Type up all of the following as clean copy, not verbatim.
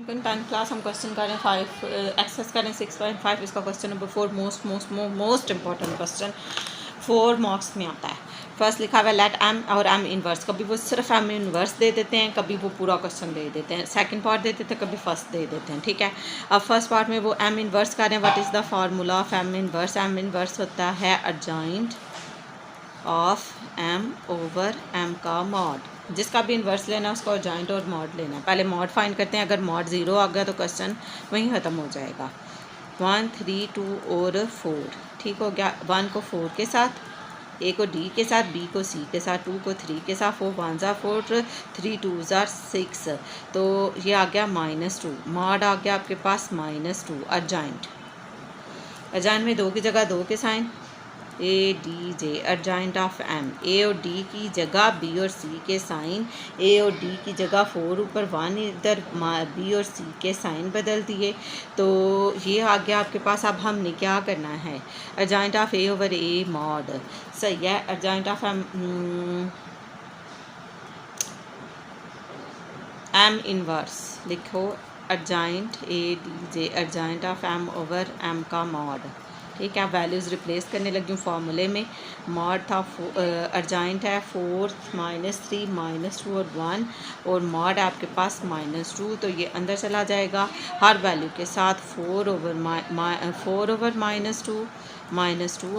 Tenth class हम question करें 5 exercise करें 6.5 इसका question number 4 most important question 4 marks में आता है। फर्स्ट लिखा हुआ है लेट एम और एम इनवर्स, कभी वो सिर्फ एम इनवर्स दे देते हैं, कभी वो पूरा क्वेश्चन दे देते हैं, सेकंड पार्ट दे देते हैं, कभी फर्स्ट दे देते हैं। ठीक है, अब फर्स्ट पार्ट में वो एम इनवर्स करें। What is the formula of M inverse? M inverse होता है adjoint of M over M का मॉड। जिसका भी इन्वर्स लेना है उसको अर्जाइंट और मॉड लेना है। पहले मॉड फाइंड करते हैं, अगर मॉड 0 आ गया तो क्वेश्चन वहीं ख़त्म हो जाएगा। 1 3 2 और 4 ठीक हो गया। 1 को 4 के साथ, ए को डी के साथ, बी को सी के साथ, 2 को 3 के साथ, 4 1 ज़ा 4 3 2 ज़ा 6, तो ये आ गया -2। मॉड आ गया आपके पास -2। अर्जाइंट, अर्जाइंट में 2 की जगह 2 के sign, A D J adjoint of M. A और डी की जगह बी और सी के साइन, ए और डी की जगह 4 ऊपर 1 इधर बी और सी के साइन बदल दिए, तो ये आ गया आपके पास। अब हमने क्या करना है? Adjoint of A over A mod, सही है। अर्जाइंट ऑफ एम इनवर्स लिखो, adjoint A D J adjoint of M over M का मॉड। ठीक है, वैल्यूज़ रिप्लेस करने लगी हूँ फार्मूले में। मॉड था अर्जाइंट है 4 -3 -2 और 1, और मॉड आपके पास -2, तो ये अंदर चला जाएगा हर वैल्यू के साथ। 4 ओवर -2, -2 ओवर -2, -3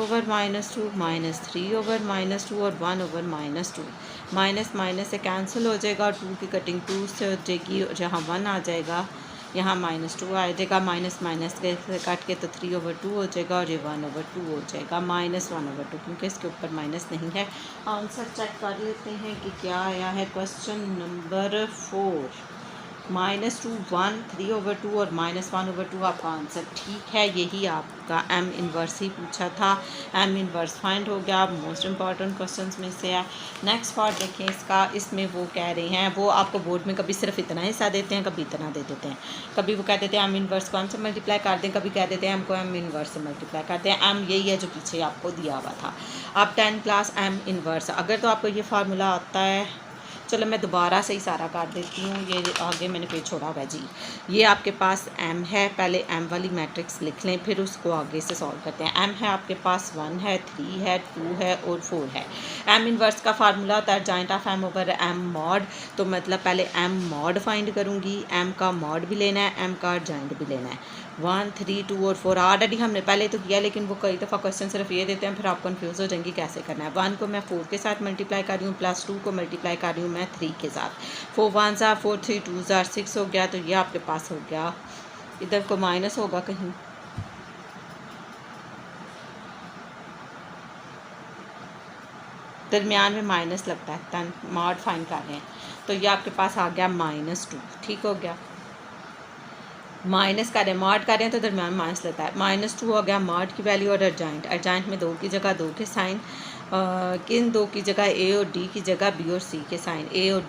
ओवर -2 और 1 ओवर -2। माइनस माइनस से कैंसिल हो जाएगा और 2 की कटिंग 2 से हो जाएगी, जहाँ 1 आ जाएगा यहाँ -2 आ जाएगा। माइनस माइनस के काट के तो 3 ओवर 2 हो जाएगा और ये 1 ओवर 2 हो जाएगा। -1 ओवर 2, क्योंकि इसके ऊपर माइनस नहीं है। आंसर चेक कर लेते हैं कि क्या आया है। क्वेश्चन नंबर 4 -2 1 3 ओवर 2 और -1 ओवर 2 आपका आंसर ठीक है। यही आपका एम इनवर्स ही पूछा था। एम इनवर्स फाइंड हो गया। मोस्ट इंपॉर्टेंट क्वेश्चंस में से है। नेक्स्ट पार्ट देखें इसका। इसमें वो कह रहे हैं, वो आपको बोर्ड में कभी सिर्फ इतना हिस्सा देते हैं, कभी इतना दे देते हैं। कभी वो कह देते हैं एम इनवर्स को एम से मल्टीप्लाई कर दें, कभी कह देते हैं एम को एम इनवर्स से मल्टीप्लाई कर दें। एम यही है जो पीछे आपको दिया हुआ था। अब 10 क्लास एम इनवर्स, अगर तो आपको ये फार्मूला आता है, चलो मैं दोबारा से ही सारा कर देती हूँ। ये आगे मैंने पेज छोड़ा हुआ है जी। ये आपके पास m है, पहले m वाली मैट्रिक्स लिख लें, फिर उसको आगे से सॉल्व करते हैं। m है आपके पास 1 है, 3 है, 2 है और 4 है। m इनवर्स का फार्मूला होता है adjoint of m over m mod, तो मतलब पहले m मॉड फाइंड करूँगी, m का मॉड भी लेना है, m का अर्जाइंट भी लेना है। 1 3 2 और 4 ऑलरेडी हमने पहले तो किया, लेकिन वो कई दफ़ा क्वेश्चन सिर्फ ये देते हैं, फिर आप कंफ्यूज हो जाएंगी कैसे करना है। 1 को मैं 4 के साथ मल्टीप्लाई कर रही हूँ, +2 को मल्टीप्लाई कर रही हूँ मैं 3 के साथ। 4 1 ज़ा 4 3 2 ज़ा 6 हो गया, तो ये आपके पास हो गया। इधर को माइनस होगा कहीं, दरमियान में माइनस लगता है, तन मॉड फाइंड कर रहे हैं, तो ये आपके पास आ गया -2। ठीक हो गया। माइनस कर रहे हैं, मॉड कर रहे हैं तो दरमियान माइनस लगता है। -2 हो गया मॉड की वैल्यू और अर्जाइंट। अर्जाइंट में 2 की जगह 2 के साइन, किन 2 की जगह ए और डी की जगह बी और सी के साइन। ए और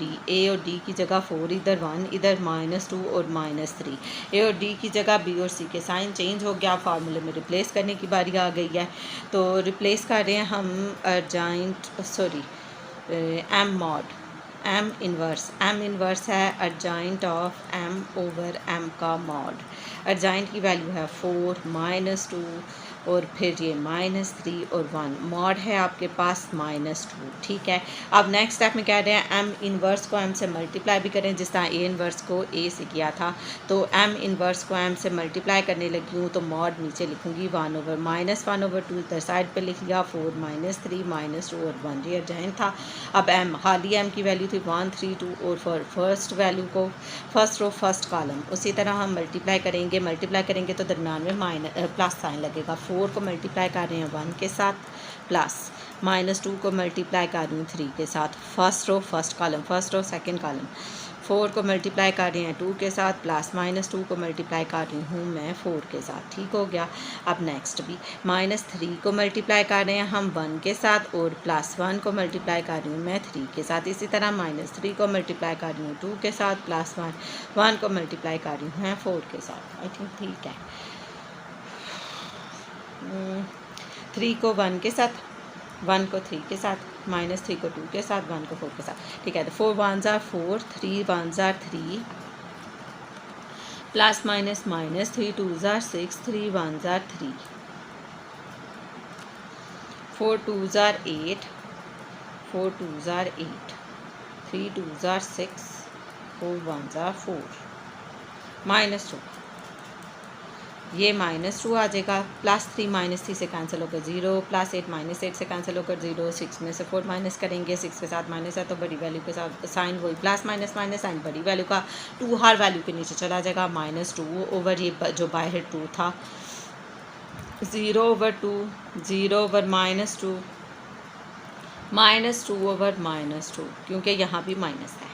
डी की जगह 4 इधर 1 इधर -2 और -3। ए और डी की जगह बी और सी के साइन चेंज हो गया। फार्मूले में रिप्लेस करने की बारी आ गई है, तो रिप्लेस कर रहे हैं हम अर्जाइंट एम मॉड। एम इनवर्स है adjoint of M over M का मॉड। अर्जाइंट की वैल्यू है 4 -2 और फिर ये -3 और 1। मॉड है आपके पास -2। ठीक है, अब नेक्स्ट स्टेप में कह रहे हैं एम इनवर्स को एम से मल्टीप्लाई भी करें, जिस तरह ए इनवर्स को ए से किया था। तो एम इनवर्स को एम से मल्टीप्लाई करने लगी हूँ, तो मॉड नीचे लिखूँगी 1 ओवर -1 ओवर 2 इधर साइड पे लिख लिया, 4 -3 -2 और 1 ये अर्जाइंट था। अब एम हाली एम की वैल्यू थी 1 3 2 और फर्स्ट वैल्यू को फर्स्ट रो फर्स्ट कॉलम उसी तरह हम मल्टीप्लाई करेंगे तो दरम्यान में प्लस साइन लगेगा। 4 को मल्टीप्लाई कर रहे हैं 1 के साथ, प्लस -2 को मल्टीप्लाई कर रही हूँ 3 के साथ, first row first column, first row second column. 4 को मल्टीप्लाई कर रहे हैं 2 के साथ, प्लस -2 को मल्टीप्लाई कर रही हूँ मैं 4 के साथ। ठीक हो गया। अब नेक्स्ट भी -3 को मल्टीप्लाई कर रहे हैं हम 1 के साथ, और +1 को मल्टीप्लाई कर रही हूँ मैं 3 के साथ। इसी तरह -3 को मल्टीप्लाई कर रही हूँ 2 के साथ, +1 को मल्टीप्लाई कर रही हूँ मैं 4 के साथ। आई थिंक ठीक है। 3 को 1 के साथ, 1 को 3 के साथ, -3 को 2 के साथ, 1 को 4 के साथ। ठीक है, तो 4 1 ज़ा 4, 3 1 ज़ा 3, plus minus minus, 3 2s are 6, 3 1s are 3, 4 2s are 8, 4 2s are 8, 3 2s are 6, 4 1s are 4, -2, ये -2 आ जाएगा। +3 -3 से कैंसिल होकर 0, +8 -8 से कैंसिल होकर 0, 6 में से 4 माइनस करेंगे, 6 के साथ माइनस है तो बड़ी वैल्यू के साथ साइन वही प्लस माइनस माइनस साइन बड़ी वैल्यू का 2 हर वैल्यू के नीचे चला जाएगा, -2 ओवर ये जो बाहर 2 था, 0/2, 0/-2, -2 ओवर -2, क्योंकि यहाँ भी माइनस है,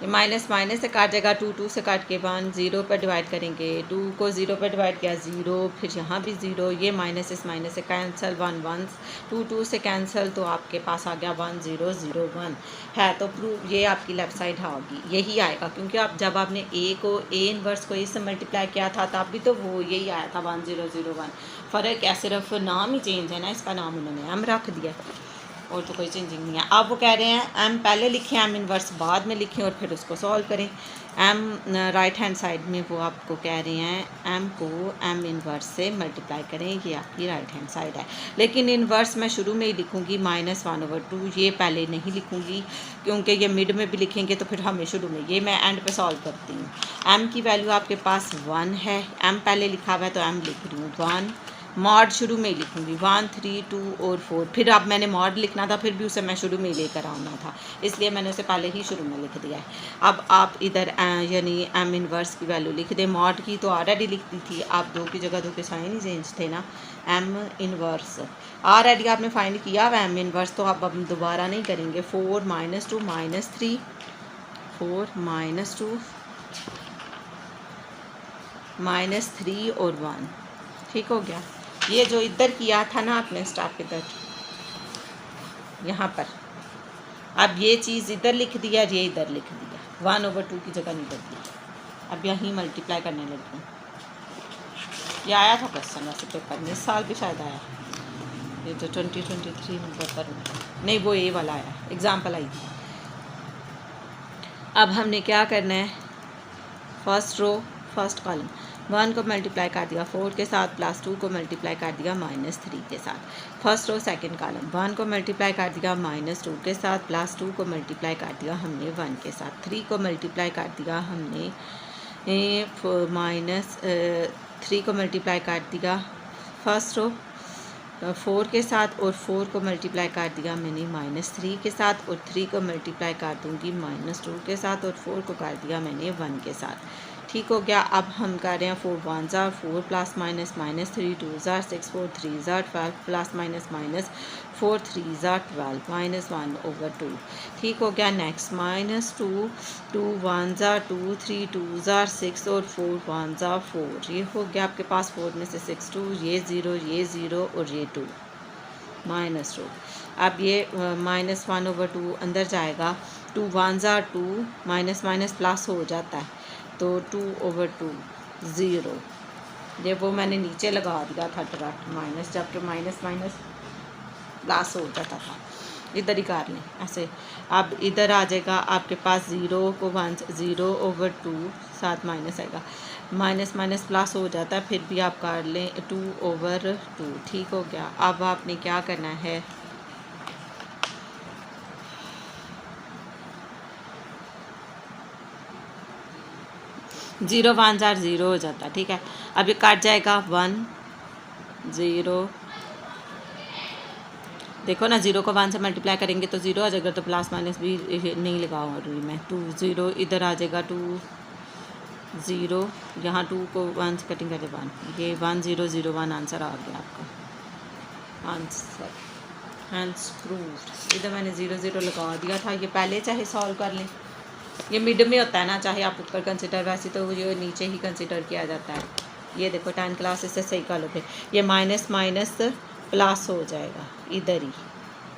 ये माइनस माइनस से काट जाएगा, 2 2 से काट के 1, 0 पर डिवाइड करेंगे, 2 को 0 पर डिवाइड किया 0, फिर यहाँ भी 0, ये माइनस इस माइनस से कैंसिल, 1 1, 2 2 से कैंसिल, तो आपके पास आ गया 1 0 0 1 है। तो प्रूफ ये आपकी लेफ्ट साइड होगी, यही आएगा, क्योंकि आप जब आपने ए इनवर्स को ए से मल्टीप्लाई किया था तब भी तो वो यही आया था 1 0 0 1। फ़र्क है सिर्फ नाम ही चेंज है ना, इसका नाम उन्होंने एम रख दिया और तो कोई चेंजिंग नहीं है। अब वो कह रहे हैं एम पहले लिखें, एम इनवर्स बाद में लिखें और फिर उसको सॉल्व करें। एम राइट हैंड साइड में वो आपको कह रहे हैं एम को एम इनवर्स से मल्टीप्लाई करें, ये आपकी राइट हैंड साइड है। लेकिन इनवर्स मैं शुरू में ही लिखूँगी -1/2, ये पहले नहीं लिखूँगी क्योंकि ये मिड में भी लिखेंगे तो फिर हमें शुरू में, ये मैं एंड पे सॉल्व करती हूँ। एम की वैल्यू आपके पास 1 है, एम पहले लिखा हुआ है तो एम लिख रही हूँ 1, मॉड शुरू में ही लिखूँगी 1 3 2 और 4, फिर अब मैंने मॉड लिखना था फिर भी उसे मैं शुरू में ही लेकर आना था, इसलिए मैंने उसे पहले ही शुरू में लिख दिया है। अब आप इधर यानी एम इनवर्स की वैल्यू लिख दें, मॉड की तो ऑलरेडी लिख दी थी, आप 2 की जगह 2 के साइन ही चेंज थे ना। एम इनवर्स ऑलरेडी आपने फाइंड किया हुआ एम इनवर्स, तो अब हम दोबारा नहीं करेंगे। 4 -2 -3, 4 -2 -3 और 1, ठीक हो गया। ये जो इधर किया था ना आपने स्टार्ट इधर यहाँ पर, अब ये चीज़ इधर लिख दिया, ये इधर लिख दिया, 1/2 की जगह नहीं बदली, अब यहीं मल्टीप्लाई करने लगी हूँ। ये आया था क्वेश्चन वैसे पेपर में, इस साल भी शायद आया, ये जो 2023 में पेपर में, नहीं वो ए वाला आया, एग्जाम्पल आई थी। अब हमने क्या करना है, फर्स्ट रो फर्स्ट कॉलम 1 को मल्टीप्लाई कर दिया 4 के साथ, +2 को मल्टीप्लाई कर दिया -3 के साथ। फर्स्ट रो सेकंड कॉलम 1 को मल्टीप्लाई कर दिया -2 के साथ, +2 को मल्टीप्लाई कर दिया हमने 1 के साथ, 3 को मल्टीप्लाई कर दिया हमने -3 को मल्टीप्लाई कर दिया फर्स्ट रो 4 के साथ, और 4 को मल्टीप्लाई कर दिया मैंने -3 के साथ, और 3 को मल्टीप्लाई कर दूँगी -2 के साथ, और 4 को कर दिया मैंने 1 के साथ, ठीक हो गया। अब हम कर रहे हैं 4 1s are 4 +- -3 2s are 6 4 3s are 12 +- -4 3s are 12 -1/2, ठीक हो गया। Next -2 2 1s are 2 3 2s are 6 और 4 1s are 4, ये हो गया आपके पास 4 में से 6 2, ये 0 और ये 2 -2। अब ये -1/2 अंदर जाएगा, 2 1s are 2, माइनस प्लस हो जाता है तो 2/2 0, ये वो मैंने नीचे लगा दिया था डायरेक्ट माइनस, जबकि माइनस प्लस हो जाता था, इधर ही कर लें ऐसे। अब इधर आ जाएगा आपके पास 0 को 1 0/2 साथ माइनस आएगा, माइनस प्लस हो जाता है, फिर भी आप कर लें 2/2, ठीक हो गया। अब आपने क्या करना है, 0 1s are 0 हो जाता है, ठीक है। अब ये काट जाएगा 1 0, देखो ना 0 को 1 से मल्टीप्लाई करेंगे तो 0 आ जाएगा, तो प्लस माइनस भी नहीं लगाऊँ रही मैं, 2 0 इधर आ जाएगा 2 0, यहाँ 2 को 1 से कटिंग करके 1, ये 1 0 0 1 आंसर आ गया आपका आंसर, हैंड्स प्रूव्ड। इधर मैंने 0 0 लगा दिया था, ये पहले चाहे सॉल्व कर लें, ये मिड में होता है ना, चाहे आप ऊपर कंसिडर, वैसे तो ये नीचे ही कंसिडर किया जाता है। ये देखो 10 क्लासेस से सही कर लो, फिर ये माइनस प्लस हो जाएगा इधर ही,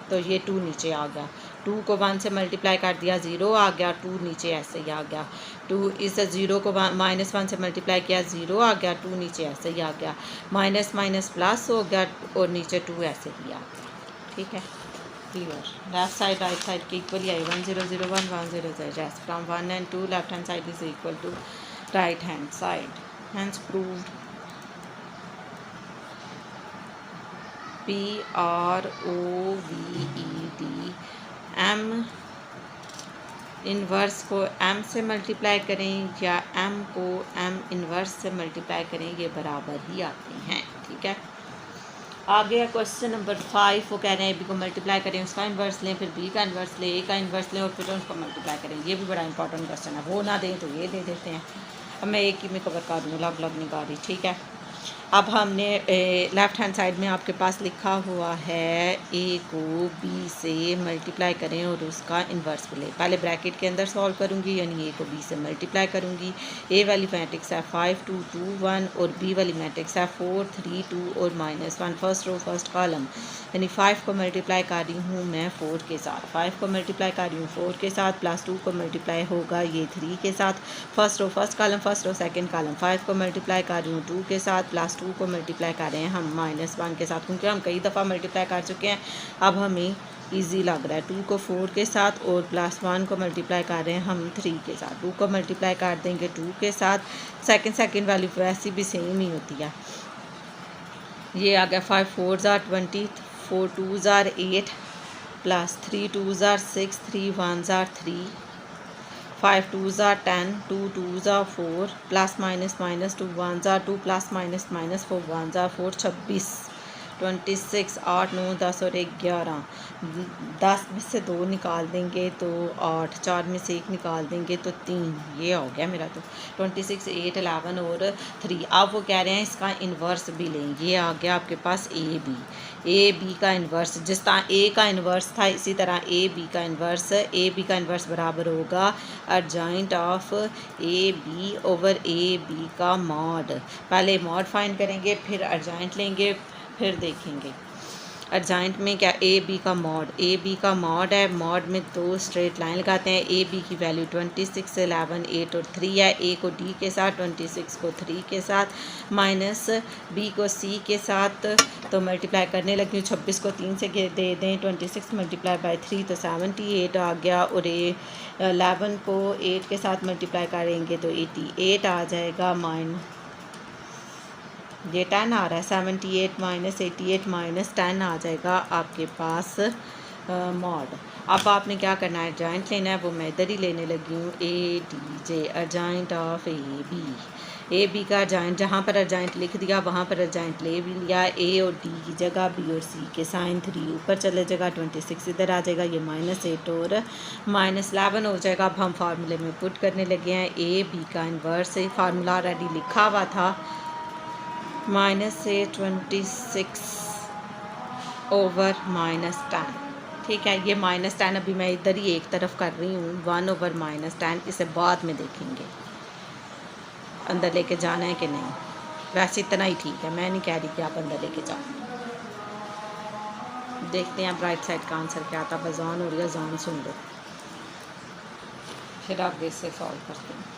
तो ये 2 नीचे आ गया, 2 को 1 से मल्टीप्लाई कर दिया 0 आ गया, 2 नीचे ऐसे ही आ गया, 2 इस 0 को -1 से मल्टीप्लाई किया 0 आ गया, 2 नीचे ऐसे ही आ गया, माइनस प्लस हो गया और नीचे 2 ऐसे ही आ गया, ठीक है clear. Left side right side के इक्वली आई, 1 0 0 1 1 0 0, from 1 and 2 left hand side is equal to right hand side. Hence proved. PROVED m inverse को m से मल्टीप्लाई करें या m को m इन्वर्स से मल्टीप्लाई करें, ये बराबर ही आते हैं। ठीक है, आ गया क्वेश्चन नंबर 5। वो कह रहे हैं ए बी को मल्टीप्लाई करें, उसका इन्वर्स लें, फिर बी का इन्वर्स लें, ए का इन्वर्स लें और फिर उसको मल्टीप्लाई करें। ये भी बड़ा इंपॉर्टेंट क्वेश्चन है, वो ना दें तो ये दे देते हैं। अब मैं एक ही में कवर कर दूँ, अलग अलग नहीं कर रही। ठीक है, अब हमने लेफ़्ट हैंड साइड में आपके पास लिखा हुआ है ए को बी से मल्टीप्लाई करें और उसका इन्वर्स लें। पहले ब्रैकेट के अंदर सॉल्व करूंगी, यानी ए को बी से मल्टीप्लाई करूंगी। ए वाली मैट्रिक्स है 5 2 2 1 और बी वाली मैट्रिक्स है 4 3 2 और -1। फर्स्ट रो फर्स्ट कॉलम, यानी 5 को मल्टीप्लाई कर रही हूँ मैं 4 के साथ, 5 को मल्टीप्लाई कर रही हूँ 4 के साथ, +2 को मल्टीप्लाई होगा ये 3 के साथ। First row first column, first row second column, 5 को मल्टीप्लाई कर रही हूँ 2 के साथ, +2 को मल्टीप्लाई कर रहे हैं हम -1 के साथ, क्योंकि हम कई दफ़ा मल्टीप्लाई कर चुके हैं। अब हमें इजी लग रहा है। 2 को 4 के साथ और +1 को मल्टीप्लाई कर रहे हैं हम 3 के साथ। 2 को मल्टीप्लाई कर देंगे 2 के साथ, सेकंड वैल्यू वैसी भी सेम ही होती है। ये आ गया 5 4 ज़ार 20, 4 2 ज़ार 8, +3 2 ज़ार 6, 3 1 ज़ार 3, 5 2 ज़ार 10, 2 2 ज़ार 4, +-2 1 ज़ार 2, +-4 1 ज़ार 4, 26, 26 8 9 10 और 1 11। 10 में से 2 निकाल देंगे तो 8, 4 में से 1 निकाल देंगे तो 3, ये हो गया मेरा। तो 26 8 11 और 3। अब वो कह रहे हैं इसका इन्वर्स भी लें। ये आ गया आपके पास ए बी का इन्वर्स, जिस तरह ए का इन्वर्स था इसी तरह ए बी का इन्वर्स बराबर होगा adjoint of A B over A B का मॉड। पहले मॉड फाइंड करेंगे, फिर अर्जाइंट लेंगे, फिर देखेंगे अर्जाइंट में क्या ए बी का मॉड है। मॉड में 2 स्ट्रेट लाइन लगाते हैं। ए बी की वैल्यू 26 11 8 और 3 है। ए को डी के साथ, 26 को 3 के साथ, माइनस बी को सी के साथ, तो मल्टीप्लाई करने लगी हूँ। 26 को 3 से दे दें, 26 मल्टीप्लाई बाई 3 तो 78 आ गया। और 11 को 8 के साथ मल्टीप्लाई करेंगे तो 88 आ जाएगा। ये 10 आ रहा है, 78 - 88 - 10 आ जाएगा आपके पास मॉड। अब आपने क्या करना है, जॉइंट लेना है, वो मैं इधर ही लेने लगी हूँ। A D J adjoint of A B का अर्जाइंट, जहाँ पर अर्जाइंट लिख दिया वहाँ पर अर्जाइंट ले भी लिया। ए और डी की जगह बी और सी के साइन 3 ऊपर चले जाएगा, 26 इधर आ जाएगा, ये -8 और -11 हो जाएगा। अब हम फार्मूले में पुट करने लगे हैं। ए बी का इन्वर्स, फार्मूला ऑलरेडी लिखा हुआ था, -26 ओवर -10। ठीक है, ये -10 अभी मैं इधर ही एक तरफ कर रही हूँ, 1 ओवर -10, इसे बाद में देखेंगे अंदर लेके जाना है कि नहीं। वैसे इतना ही ठीक है, मैं नहीं कह रही कि आप अंदर लेके जाओ। देखते हैं राइट साइड का आंसर क्या आता है। अजान हो रही है, अजान सुन लो, फिर आगे से सॉल्व करते हैं।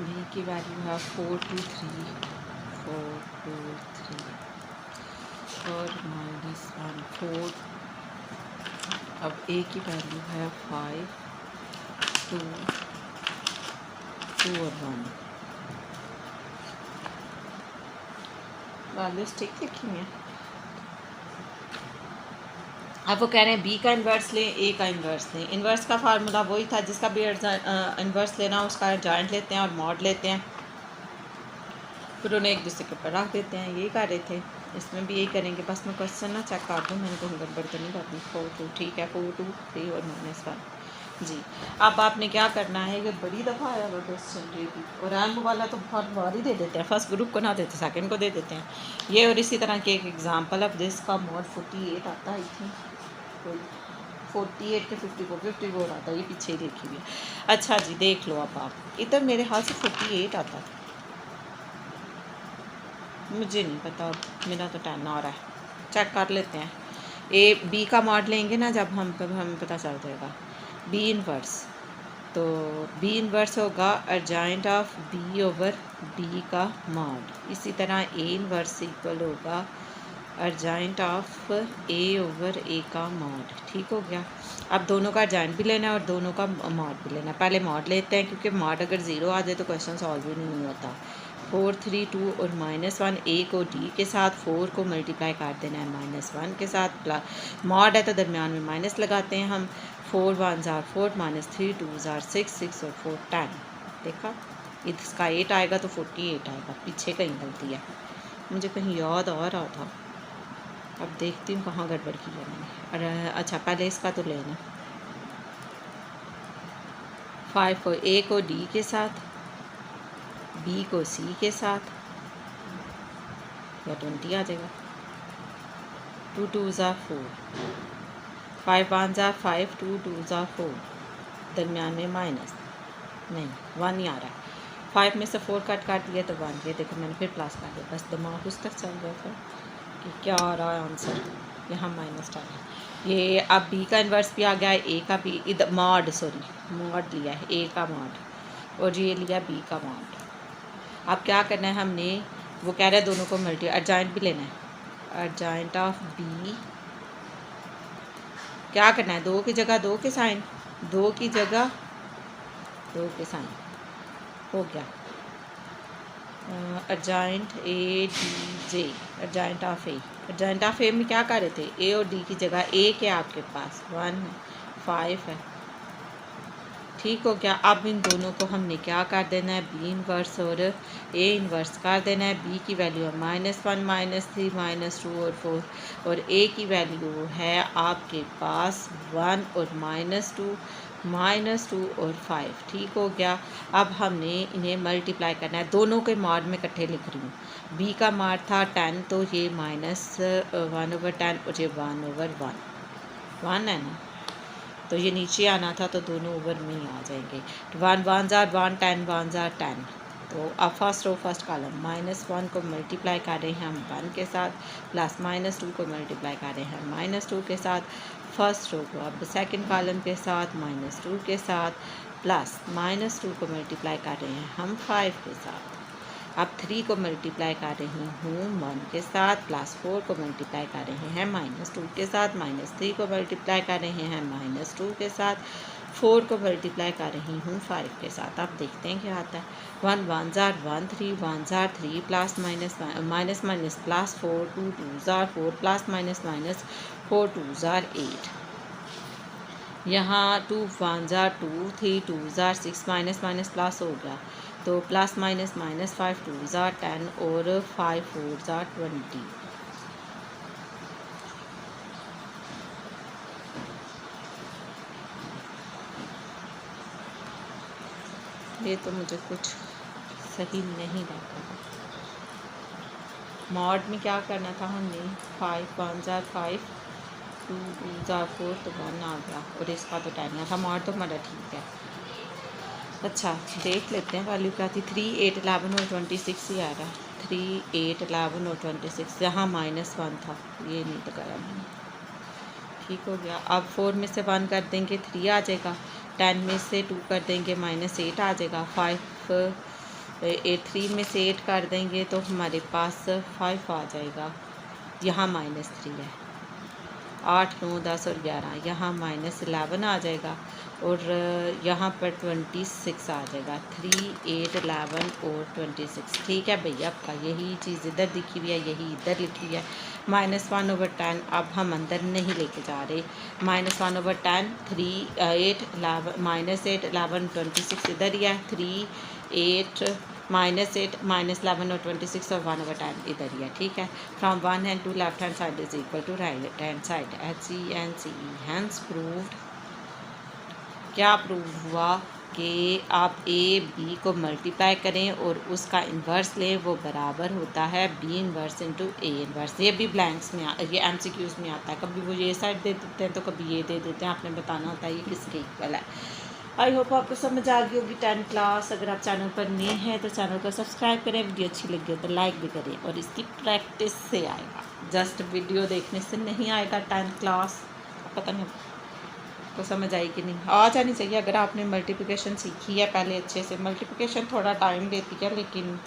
बी की वैल्यू है 423 और -1 4। अब ए की वैल्यू है 5 2 2 और 1। वैल्यूज ठीक लिखी हैं। अब वो कह रहे हैं बी का इन्वर्स लें, ए का इन्वर्स लें। इन्वर्स का फार्मूला वही था, जिसका भी इन्वर्स लेना उसका जॉइंट लेते हैं और मॉड लेते हैं, फिर उन्हें एक दूसरे के ऊपर रख देते हैं। यही कर रहे थे, इसमें भी यही करेंगे। बस मैं क्वेश्चन ना चेक कर दूँ, मैंने कहीं गड़बड़ तो नहीं कर दी। 4 2 ठीक है, 4 2 3 और -1 जी। अब आपने क्या करना है, ये बड़ी दफ़ा आया हुआ क्वेश्चन ये भी, और रैंक वाला तो बहुत बार ही दे देते हैं, फर्स्ट ग्रुप को ना देते सेकंड को दे देते हैं ये। और इसी तरह के एक एग्जांपल ऑफ दिस का मॉड 48 आता है, आई थिंक 48 के 54 आता है, ये पीछे ही देखी हुई है। अच्छा जी, देख लो अब आप इधर मेरे हाथ से 48 आता है, मुझे नहीं पता, मेरा तो 10 आ रहा है। चेक कर लेते हैं। ए बी का मॉड लेंगे ना जब हम, तब हमें पता चल जाएगा। बी इन्वर्स, तो बी इन्वर्स होगा adjoint of B over D का मॉड। इसी तरह ए इन्वर्स इक्वल होगा अर्जाइंट ऑफ ए ओवर ए का मॉड। ठीक हो गया। अब दोनों का अर्जाइंट भी लेना है और दोनों का मॉड भी लेना है। पहले मॉड लेते हैं, क्योंकि मॉड अगर 0 आ जाए तो क्वेश्चन सॉल्व ही नहीं होता। 4 3 2 और -1, ए को डी के साथ, 4 को मल्टीप्लाई कर देना है -1 के साथ। प्लस मॉड है तो दरमियान में माइनस लगाते हैं हम। 4 1 ज़ार 4 -3 2 ज़ार 6 6 और 4 10। देखा, इसका 8 आएगा तो 48 आएगा, पीछे कहीं गलती है, मुझे कहीं याद आ रहा था। अब देखती हूँ कहाँ गड़बड़ की है मैंने। अरे अच्छा, पहले इसका तो लेना। 5 को ए को डी के साथ, बी को सी के साथ, या 20 आ जाएगा। 2 2 ज़ा 4, 5 1 ज़ा 5 2 2 ज़ा 4, दरमियान में माइनस नहीं 1 ही आ रहा है। 5 में से 4 कट काट दिया तो 1। ये देखो मैंने फिर प्लस कर दिया, बस दिमाग उस तक चल रहा था कि क्या आ रहा है आंसर। यहाँ माइनस डाला। ये अब बी का इन्वर्स भी आ गया है, ए का भी, इधर मॉड मॉड लिया है, ए का मॉड, और ये लिया बी का मॉड। अब क्या करना है हमने, वो कह रहा है दोनों को मल्टी अर्जाइंट भी लेना है। अर्जाइंट ऑफ बी क्या करना है, 2 की जगह 2 के साइन, 2 की जगह 2 के साइन हो गया। Adjoint A D J, adjoint of A. Adjoint of A में क्या कर रहे थे, ए और डी की जगह ए के आपके पास 1 है, 5 है। ठीक हो गया। अब इन दोनों को हमने क्या कर देना है, बी इन्वर्स और ए इन्वर्स कर देना है। बी की वैल्यू है -1 -3 -2 और 4, और ए की वैल्यू है आपके पास 1 और -2 -2 और 5। ठीक हो गया। अब हमने इन्हें मल्टीप्लाई करना है, दोनों के मॉड में इकट्ठे लिख रही हूँ। बी का मॉड था 10, तो ये -1/10 और ये 1/1 है ना, तो ये नीचे आना था, तो दोनों ओवर में ही आ जाएंगे। 1 1 ज़ार 1 10 1 ज़ार 10। तो अब फर्स्ट रो फर्स्ट कॉलम, -1 को मल्टीप्लाई कर रहे हैं हम 1 के साथ, प्लस -2 को मल्टीप्लाई कर रहे हैं -2 के साथ। फर्स्ट रो को अब सेकंड कॉलम के साथ -2 के साथ, प्लस -2 को मल्टीप्लाई कर रहे हैं हम 5 के साथ। अब 3 को मल्टीप्लाई कर रही हूँ 1 के साथ, प्लस 4 को मल्टीप्लाई कर रहे हैं -2 के साथ, -3 को मल्टीप्लाई कर रहे हैं -2 के साथ, 4 को मल्टीप्लाई कर रही हूँ 5 के साथ। अब देखते हैं क्या आता है। 1 1 ज़ार 1 3 1 ज़ार 3, प्लस माइनस माइनस प्लस 4 2 2 ज़ार 4, प्लस माइनस माइनस 4 2 ज़ार 8। यहाँ 2 1 ज़ार 2 3 2 ज़ार 6, माइनस माइनस प्लस हो गया, तो प्लस माइनस माइनस 5 2 ज़ार 10 और 5 4 ज़ार 20। ये तो मुझे कुछ सही नहीं लगा। मॉड में क्या करना था हमने, 5 1 ज़ार 5 2 2 ज़ार 4, तो 1 आ गया, और इसका तो 10 था। मॉड तो हमारा ठीक है। अच्छा, देख लेते हैं वैल्यू क्या थी। 3 8 11 और 26 ही आ रहा है। 3 8 11 और 26, यहाँ -1 था, ये नहीं लगाया मैंने। ठीक हो गया। अब 4 में से 1 कर देंगे 3 आ जाएगा, 10 में से 2 कर देंगे -8 आ जाएगा, 5 थ्री में से 8 कर देंगे तो हमारे पास 5 आ जाएगा। यहाँ -3 है। 8, 9, 10 और 11, यहाँ -11 आ जाएगा और यहाँ पर 26 आ जाएगा। 3, 8, 11 और 26। ठीक है भैया, आपका यही चीज़ इधर दिखी हुई है, यही इधर लिखी हुई है। -1/10 अब हम अंदर नहीं लेके जा रहे। -1/10, 3, 8, 11, -8, 11, 26 इधर ही है। 3, 8, -8, -11 और 26 और 1/10 इधर ही है। ठीक है। From one hand to left hand side is equal to right hand side. HCNCE hence proved. क्या प्रूव हुआ कि आप A B को मल्टीप्लाई करें और उसका इन्वर्स लें, वो बराबर होता है B inverse into A inverse. ये भी ब्लैंक्स में ये MCQs में आता है। कभी वो ये साइड दे देते हैं तो कभी ये दे देते हैं। आपने बताना होता है ये किसके इक्वल है। आई होप आपको समझ आ गई होगी 10 क्लास। अगर आप चैनल पर नए हैं तो चैनल को सब्सक्राइब करें, वीडियो अच्छी लगी हो तो लाइक भी करें और इसकी प्रैक्टिस से आएगा, जस्ट वीडियो देखने से नहीं आएगा 10 क्लास। पता नहीं तो समझ आई कि नहीं, आ जानी चाहिए। अगर आपने मल्टीप्लिकेशन सीखी है पहले अच्छे से, मल्टीप्लिकेशन थोड़ा टाइम लेती है लेकिन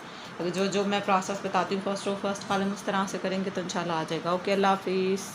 जो मैं प्रोसेस बताती हूँ फर्स्ट रो फर्स्ट कॉलम उस तरह से करेंगे तो इंशाल्लाह आ जाएगा। ओके, अल्लाह हाफिज़।